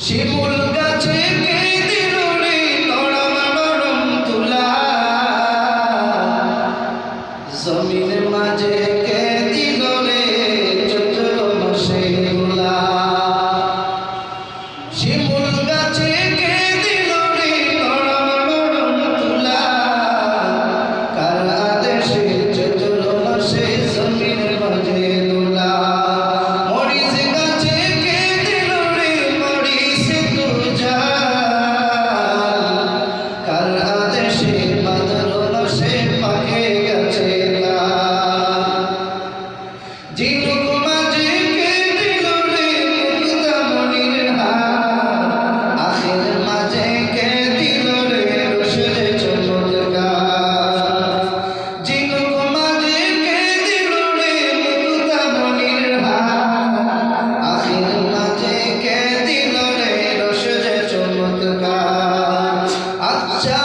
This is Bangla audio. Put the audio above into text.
শিমুল গাছে কে দিল রে নরম নরম তুলা, জমিনের মাঝে কে দিল রে চৈত্র মাসে দোলা। শিমুল গাছে কে দিল রে নরম নরম তুলা, কার আদেশে চৈত্র মাসে জমিনের মাঝে দোলা। মরিচ গাছে কে দিল রে মরিচ তুজা, কার আদেশে ভাদ্র মাসে পাকে গেছে তা। ঝিনুক মাঝে কে দিল রে মুক্তামণির হার, আখের মাঝে কে দিল রে রশিদে চমৎকার। ঝিনুক মাঝে কে দিল রে মুক্তামণির হার, আখের মাঝে কে দিল রে রশিদে চমৎকার। আচ্ছা